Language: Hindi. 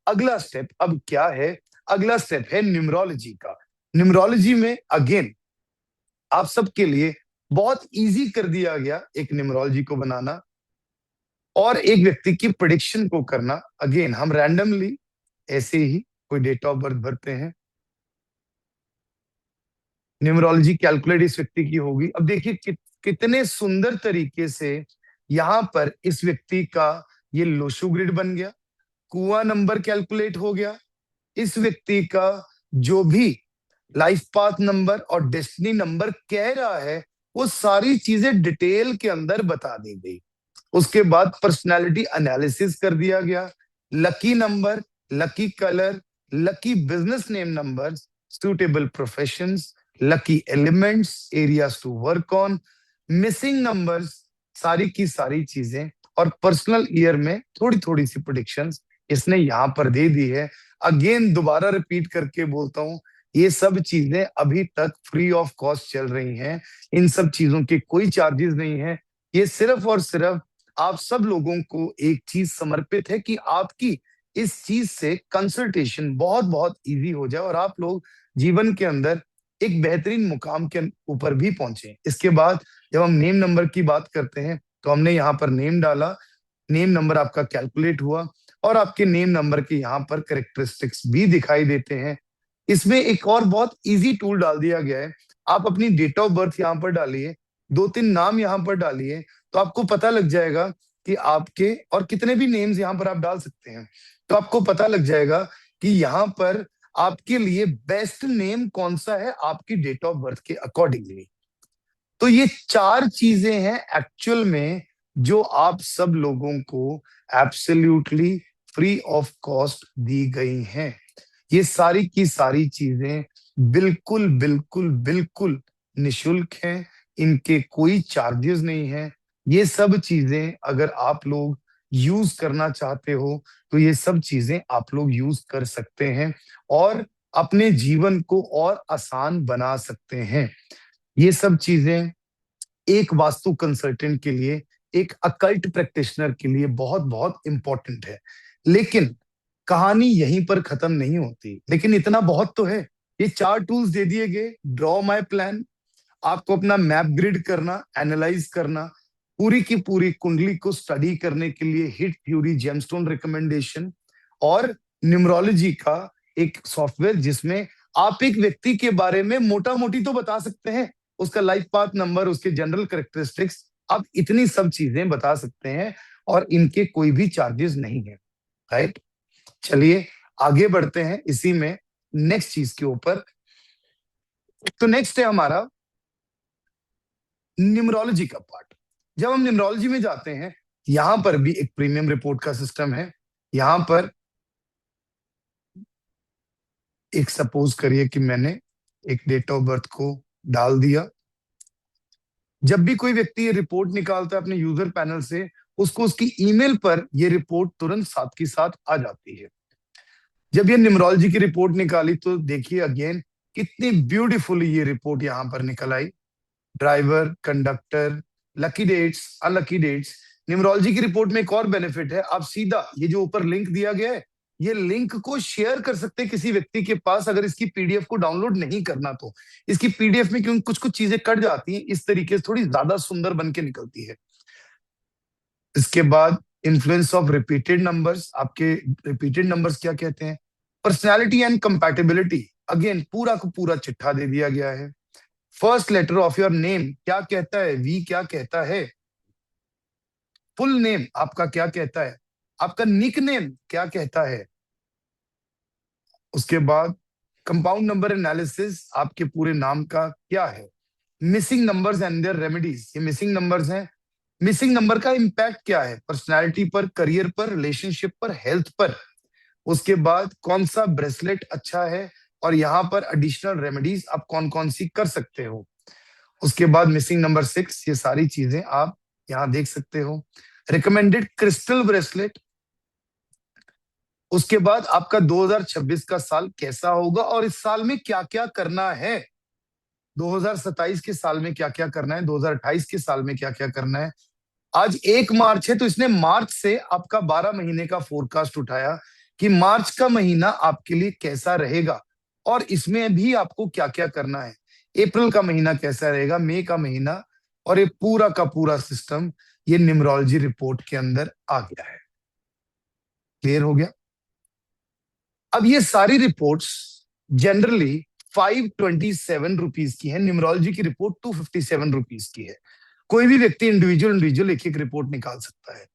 अगला स्टेप अब क्या है? अगला स्टेप है न्यूमरोलॉजी का। न्यूमरोलॉजी में अगेन आप सबके लिए बहुत इजी कर दिया गया एक न्यूमरोलॉजी को बनाना और एक व्यक्ति की प्रेडिक्शन को करना। अगेन हम रैंडमली ऐसे ही कोई डेट ऑफ बर्थ भरते हैं, न्यूमरोलॉजी कैलकुलेट इस व्यक्ति की होगी। अब देखिए कितने सुंदर तरीके से यहां पर इस व्यक्ति का ये लोशो ग्रिड बन गया, कुआं नंबर कैलकुलेट हो गया, इस व्यक्ति का जो भी लाइफ पाथ नंबर और डेस्टिनी नंबर कह रहा है वो सारी चीजें डिटेल के अंदर बता दी गई। उसके बाद पर्सनालिटी एनालिसिस कर दिया गया, lucky number, lucky colour, lucky business name number, suitable professions, lucky elements, areas to work on, missing numbers, सारी की सारी चीजें और पर्सनल ईयर में थोड़ी थोड़ी सी प्रेडिक्शंस इसने यहां पर दे दी है। अगेन दोबारा रिपीट करके बोलता हूं, ये सब चीजें अभी तक फ्री ऑफ कॉस्ट चल रही हैं, इन सब चीजों के कोई चार्जेस नहीं है। ये सिर्फ और सिर्फ आप सब लोगों को एक चीज समर्पित है कि आपकी इस चीज से कंसल्टेशन बहुत बहुत इजी हो जाए और आप लोग जीवन के अंदर एक बेहतरीन मुकाम के ऊपर भी पहुंचे। इसके बाद जब हम नेम नंबर की बात करते हैं तो हमने यहाँ पर नेम डाला, नेम नंबर आपका कैलकुलेट हुआ और आपके नेम नंबर के यहाँ पर करेक्टरिस्टिक्स भी दिखाई देते हैं। इसमें एक और बहुत इजी टूल डाल दिया गया है, आप अपनी डेट ऑफ बर्थ यहाँ पर डालिए, 2-3 नाम यहाँ पर डालिए तो आपको पता लग जाएगा कि आपके, और कितने भी नेम्स यहाँ पर आप डाल सकते हैं, तो आपको पता लग जाएगा कि यहाँ पर आपके लिए बेस्ट नेम कौन सा है आपकी डेट ऑफ बर्थ के अकॉर्डिंगली। तो ये 4 चीजें हैं एक्चुअल में जो आप सब लोगों को एब्सोल्युटली फ्री ऑफ कॉस्ट दी गई हैं। ये सारी की सारी चीजें बिल्कुल बिल्कुल बिल्कुल निशुल्क हैं, इनके कोई चार्जेस नहीं है। ये सब चीजें अगर आप लोग यूज करना चाहते हो तो ये सब चीजें आप लोग यूज कर सकते हैं और अपने जीवन को और आसान बना सकते हैं। ये सब चीजें एक वास्तु कंसल्टेंट के लिए, एक अकल्ट प्रैक्टिशनर के लिए बहुत बहुत इंपॉर्टेंट है। लेकिन कहानी यहीं पर खत्म नहीं होती, लेकिन इतना बहुत तो है, ये 4 टूल्स दे दिए गए, ड्रॉ माय प्लान, आपको अपना मैप ग्रिड करना, एनालाइज करना, पूरी की पूरी कुंडली को स्टडी करने के लिए हिट थ्योरी, जेमस्टोन रिकमेंडेशन और न्यूमरोलॉजी का एक सॉफ्टवेयर जिसमें आप एक व्यक्ति के बारे में मोटा मोटी तो बता सकते हैं, उसका लाइफ पाथ नंबर, उसके जनरल कैरेक्टरिस्टिक्स, आप इतनी सब चीजें बता सकते हैं और इनके कोई भी चार्जेस नहीं है, राइट? चलिए आगे बढ़ते हैं इसी में नेक्स्ट चीज के ऊपर। तो नेक्स्ट है हमारा न्यूमरोलॉजी का पार्ट। जब हम न्यूमरोलॉजी में जाते हैं, यहां पर भी एक प्रीमियम रिपोर्ट का सिस्टम है। यहां पर एक सपोज करिए कि मैंने एक डेट ऑफ बर्थ को डाल दिया। जब भी कोई व्यक्ति ये रिपोर्ट निकालता है अपने यूजर पैनल से, उसको उसकी ईमेल पर ये रिपोर्ट तुरंत साथ की साथ आ जाती है। जब ये न्यूमरोलॉजी की रिपोर्ट निकाली तो देखिए अगेन कितनी ब्यूटीफुली ये रिपोर्ट यहां पर निकल आई। Driver, conductor, lucky dates, unlucky dates. Numerology की रिपोर्ट में एक और बेनिफिट है, आप सीधा ये जो ऊपर लिंक दिया गया है, ये लिंक को शेयर कर सकते हैं किसी व्यक्ति के पास, अगर इसकी पीडीएफ को डाउनलोड नहीं करना तो। इसकी पीडीएफ में क्योंकि कुछ कुछ चीजें कट जाती हैं, इस तरीके से थोड़ी ज्यादा सुंदर बन के निकलती है। इसके बाद इन्फ्लुएंस ऑफ रिपीटेड नंबर्स, आपके रिपीटेड नंबर्स क्या कहते हैं। पर्सनैलिटी एंड कंपैटिबिलिटी, अगेन पूरा को पूरा चिट्ठा दे दिया गया है। First letter of your name क्या कहता है, वी क्या कहता है, फुल नेम आपका क्या कहता है, आपका निक नेम क्या कहता है। उसके बाद कंपाउंड नंबर एनालिसिस, आपके पूरे नाम का क्या है। Missing numbers and their remedies, ये मिसिंग नंबर्स हैं, मिसिंग नंबर का इंपैक्ट क्या है पर्सनालिटी पर, करियर पर, रिलेशनशिप पर, हेल्थ पर। उसके बाद कौन सा ब्रेसलेट अच्छा है और यहाँ पर एडिशनल रेमेडीज आप कौन कौन सी कर सकते हो। उसके बाद मिसिंग नंबर 6, ये सारी चीजें आप यहाँ देख सकते हो। Recommended crystal bracelet. उसके बाद आपका 2026 का साल कैसा होगा और इस साल में क्या क्या करना है, 2027 के साल में क्या क्या करना है, 2028 के साल में क्या क्या करना है। आज 1 मार्च है तो इसने मार्च से आपका 12 महीने का फोरकास्ट उठाया कि मार्च का महीना आपके लिए कैसा रहेगा और इसमें भी आपको क्या क्या करना है। अप्रैल का महीना कैसा रहेगा, मई का महीना, और ये पूरा का पूरा सिस्टम ये न्यूमरोलॉजी रिपोर्ट के अंदर आ गया है। क्लियर हो गया। अब ये सारी रिपोर्ट्स जनरली 527 रुपीज की है, न्यूमरोलॉजी की रिपोर्ट 257 रुपीज की है। कोई भी व्यक्ति इंडिविजुअल इंडिविजुअल एक एक रिपोर्ट निकाल सकता है।